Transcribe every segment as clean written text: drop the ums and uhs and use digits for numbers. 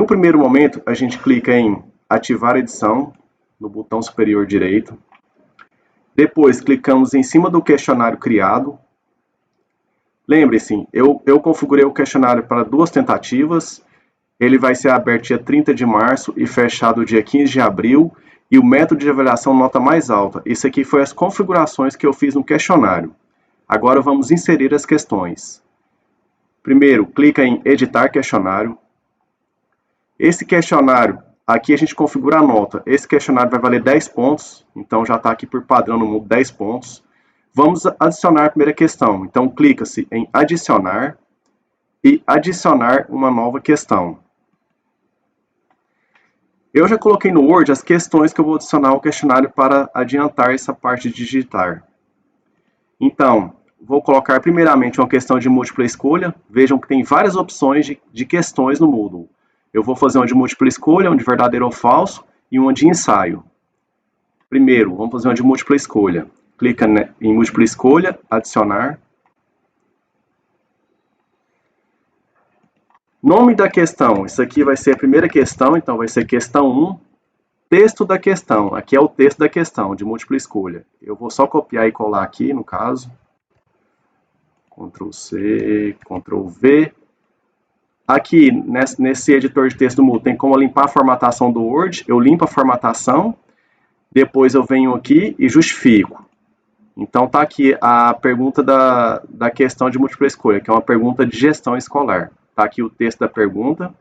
um primeiro momento, a gente clica em ativar edição, no botão superior direito. Depois, clicamos em cima do questionário criado. Lembre-se, eu configurei o questionário para 2 tentativas. Ele vai ser aberto dia 30 de março e fechado dia 15 de abril. E o método de avaliação nota mais alta. Isso aqui foi as configurações que eu fiz no questionário. Agora vamos inserir as questões. Primeiro, clica em editar questionário. Esse questionário, aqui a gente configura a nota. Esse questionário vai valer 10 pontos, então já está aqui por padrão no mundo 10 pontos. Vamos adicionar a primeira questão. Então, clica-se em adicionar e adicionar uma nova questão. Eu já coloquei no Word as questões que eu vou adicionar ao questionário para adiantar essa parte de digitar. Então, vou colocar primeiramente uma questão de múltipla escolha. Vejam que tem várias opções de questões no Moodle. Eu vou fazer uma de múltipla escolha, uma de verdadeiro ou falso e uma de ensaio. Primeiro, vamos fazer uma de múltipla escolha. Clica em múltipla escolha, adicionar. Nome da questão, isso aqui vai ser a primeira questão, então vai ser questão 1. Texto da questão, aqui é o texto da questão, de múltipla escolha. Eu vou só copiar e colar aqui, no caso. Ctrl C, Ctrl V. Aqui, nesse editor de texto do Moodle, tem como limpar a formatação do Word. Eu limpo a formatação, depois eu venho aqui e justifico. Então, está aqui a pergunta da questão de múltipla escolha, que é uma pergunta de gestão escolar. Está aqui o texto da pergunta.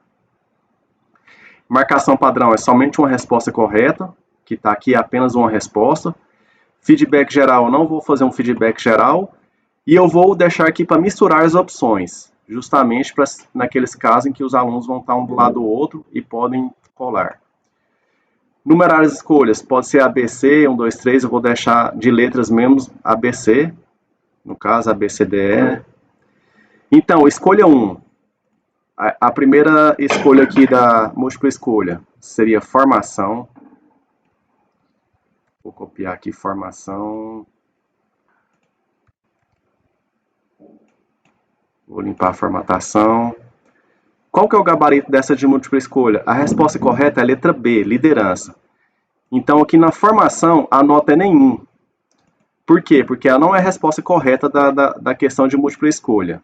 Marcação padrão é somente uma resposta correta, que está aqui apenas uma resposta. Feedback geral, eu não vou fazer um feedback geral. E eu vou deixar aqui para misturar as opções, justamente naqueles casos em que os alunos vão estar um do lado do outro e podem colar. Numerar as escolhas, pode ser ABC, 1, 2, 3, eu vou deixar de letras mesmo ABC, no caso ABCDE. Então, escolha 1. A primeira escolha aqui da múltipla escolha seria formação. Vou copiar aqui formação. Vou limpar a formatação. Qual que é o gabarito dessa de múltipla escolha? A resposta correta é a letra B, liderança. Então, aqui na formação, a nota é nenhum. Por quê? Porque ela não é a resposta correta da questão de múltipla escolha.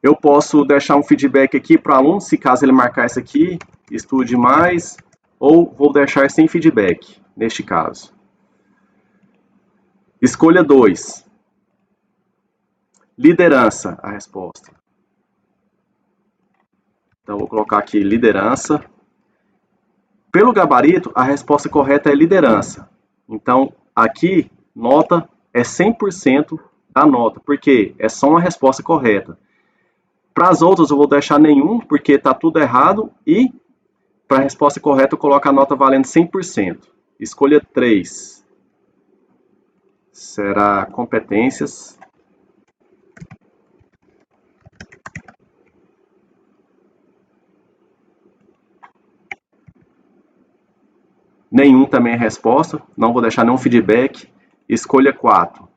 Eu posso deixar um feedback aqui para o aluno, se caso ele marcar isso aqui, estude mais, ou vou deixar sem feedback, neste caso. Escolha 2. Liderança, a resposta. Então, vou colocar aqui liderança. Pelo gabarito, a resposta correta é liderança. Então, aqui, nota é 100% da nota, porque é só uma resposta correta. Para as outras, eu vou deixar nenhum, porque está tudo errado. E, para a resposta correta, eu coloco a nota valendo 100%. Escolha 3. Será competências. Nenhum também é resposta, não vou deixar nenhum feedback. Escolha 4.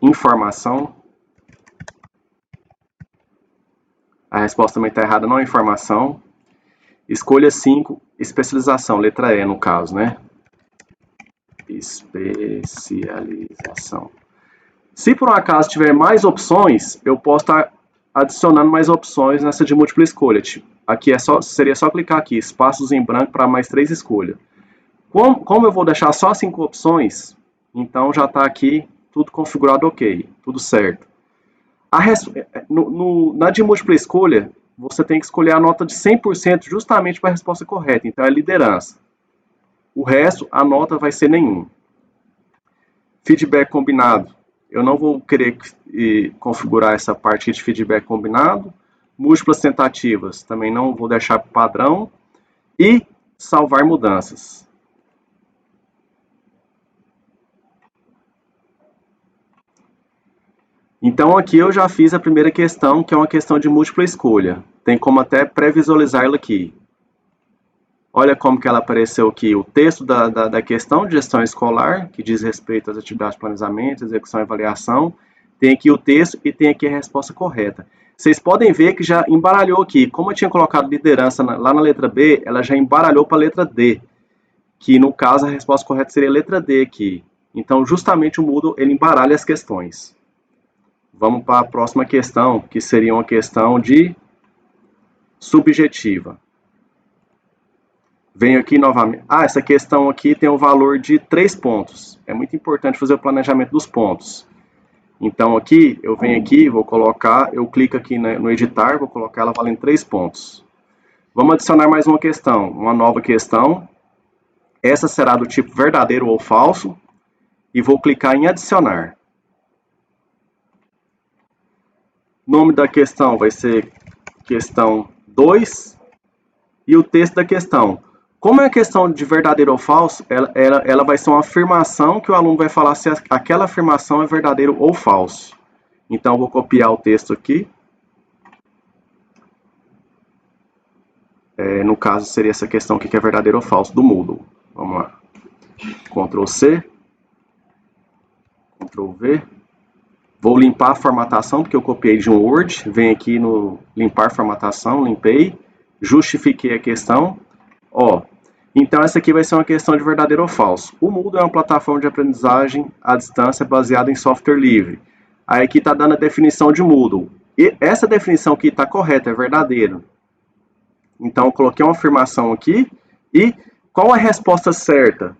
Informação. A resposta também está errada, não é informação. Escolha 5, especialização, letra E no caso, né? Especialização. Se por um acaso tiver mais opções, eu posso estar adicionando mais opções nessa de múltipla escolha. Aqui seria só clicar aqui, espaços em branco para mais 3 escolhas. Como eu vou deixar só 5 opções, então já está aqui tudo configurado ok, tudo certo. Na de múltipla escolha, você tem que escolher a nota de 100% justamente para a resposta correta, então é liderança. O resto, a nota vai ser nenhum. Feedback combinado. Eu não vou querer configurar essa parte de feedback combinado. Múltiplas tentativas, também não vou deixar padrão. E salvar mudanças. Então aqui eu já fiz a primeira questão, que é uma questão de múltipla escolha. Tem como até pré-visualizá-la aqui. Olha como que ela apareceu aqui, o texto da questão de gestão escolar, que diz respeito às atividades de planejamento, execução e avaliação. Tem aqui o texto e tem aqui a resposta correta. Vocês podem ver que já embaralhou aqui. Como eu tinha colocado liderança lá na letra B, ela já embaralhou para a letra D, que no caso a resposta correta seria a letra D aqui. Então, justamente o Moodle, ele embaralha as questões. Vamos para a próxima questão, que seria uma questão de subjetiva. Venho aqui novamente. Essa questão aqui tem o valor de 3 pontos. É muito importante fazer o planejamento dos pontos. Então aqui, eu venho aqui, vou colocar, eu clico aqui no editar, vou colocar ela valendo 3 pontos. Vamos adicionar mais uma questão, uma nova questão. Essa será do tipo verdadeiro ou falso. E vou clicar em adicionar. Nome da questão vai ser questão 2. E o texto da questão. Como é a questão de verdadeiro ou falso, ela vai ser uma afirmação que o aluno vai falar se aquela afirmação é verdadeiro ou falso. Então, eu vou copiar o texto aqui. No caso, seria essa questão aqui que é verdadeiro ou falso, do Moodle. Vamos lá. Ctrl C. Ctrl V. Vou limpar a formatação, porque eu copiei de um Word. Venho aqui no limpar formatação, limpei. Justifiquei a questão. Então essa aqui vai ser uma questão de verdadeiro ou falso. O Moodle é uma plataforma de aprendizagem à distância baseada em software livre. Aí aqui está dando a definição de Moodle. E essa definição aqui está correta, é verdadeiro. Então eu coloquei uma afirmação aqui. E qual a resposta certa?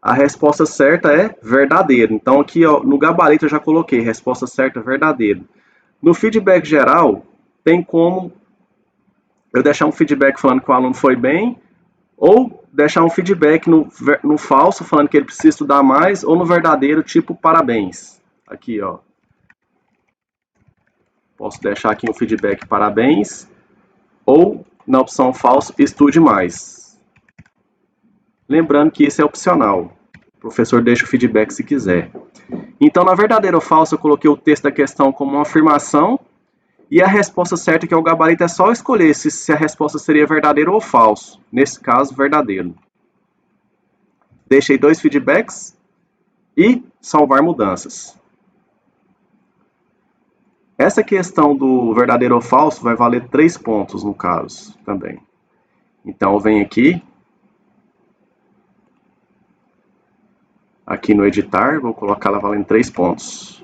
A resposta certa é verdadeiro. Então aqui no gabarito eu já coloquei, resposta certa é verdadeiro. No feedback geral, tem como eu deixar um feedback falando que o aluno foi bem, ou deixar um feedback no falso, falando que ele precisa estudar mais, ou no verdadeiro, tipo parabéns. Aqui, ó. Posso deixar aqui um feedback parabéns, ou na opção falso, estude mais. Lembrando que isso é opcional. O professor deixa o feedback se quiser. Então, na verdadeiro ou falso, eu coloquei o texto da questão como uma afirmação, e a resposta certa, que é o gabarito, é só escolher se a resposta seria verdadeiro ou falso. Nesse caso, verdadeiro. Deixei 2 feedbacks e salvar mudanças. Essa questão do verdadeiro ou falso vai valer 3 pontos no caso também. Então eu venho aqui no editar, vou colocar ela valendo 3 pontos.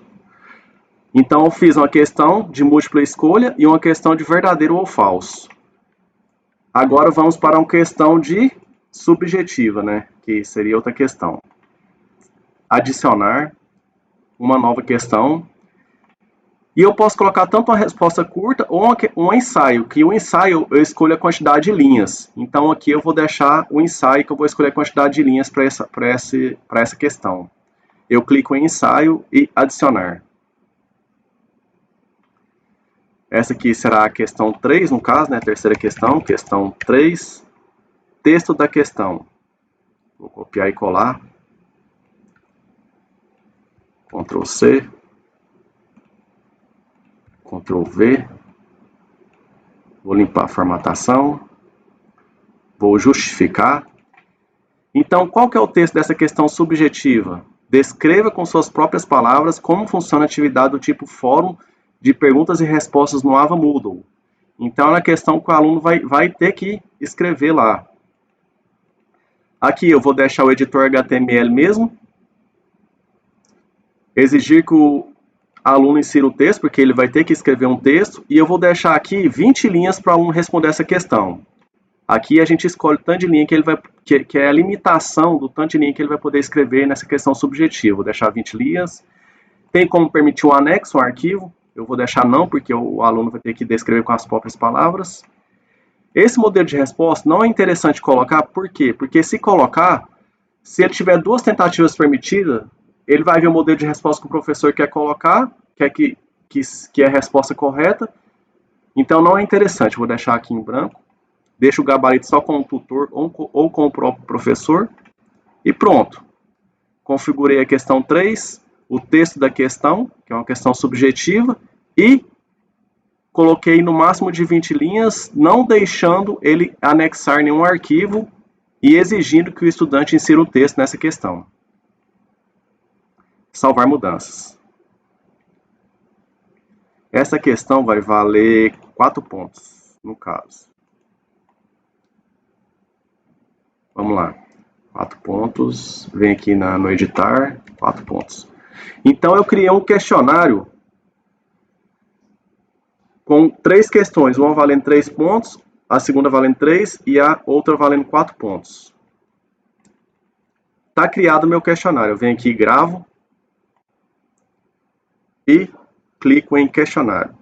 Então eu fiz uma questão de múltipla escolha e uma questão de verdadeiro ou falso. Agora vamos para uma questão de subjetiva, né? Que seria outra questão. Adicionar uma nova questão. E eu posso colocar tanto uma resposta curta ou um ensaio, que o ensaio eu escolho a quantidade de linhas. Então aqui eu vou deixar o ensaio, que eu vou escolher a quantidade de linhas para essa questão. Eu clico em ensaio e adicionar. Essa aqui será a questão 3, no caso, né? A terceira questão, questão 3. Texto da questão. Vou copiar e colar. Ctrl C. Ctrl V. Vou limpar a formatação. Vou justificar. Então, qual que é o texto dessa questão subjetiva? Descreva com suas próprias palavras como funciona a atividade do tipo fórum de perguntas e respostas no Ava Moodle. Então, é uma questão que o aluno vai ter que escrever lá. Aqui eu vou deixar o editor HTML mesmo. Exigir que o aluno insira o texto, porque ele vai ter que escrever um texto. E eu vou deixar aqui 20 linhas para o aluno responder essa questão. Aqui a gente escolhe o tanto de linha que é a limitação do tanto de linha que ele vai poder escrever nessa questão subjetiva. Vou deixar 20 linhas. Tem como permitir um anexo, um arquivo. Eu vou deixar não, porque o aluno vai ter que descrever com as próprias palavras. Esse modelo de resposta não é interessante colocar, por quê? Porque se colocar, se ele tiver 2 tentativas permitidas, ele vai ver o modelo de resposta que o professor quer colocar, quer que é a resposta correta. Então não é interessante, vou deixar aqui em branco. Deixo o gabarito só com o tutor ou com o próprio professor. E pronto. Configurei a questão 3. O texto da questão, que é uma questão subjetiva, e coloquei no máximo de 20 linhas, não deixando ele anexar nenhum arquivo e exigindo que o estudante insira o texto nessa questão. Salvar mudanças. Essa questão vai valer 4 pontos, no caso. Vamos lá. 4 pontos. Vem aqui no editar. 4 pontos. Então, eu criei um questionário com 3 questões. Uma valendo 3 pontos, a segunda valendo 3 e a outra valendo 4 pontos. Está criado o meu questionário. Eu venho aqui, gravo e clico em questionário.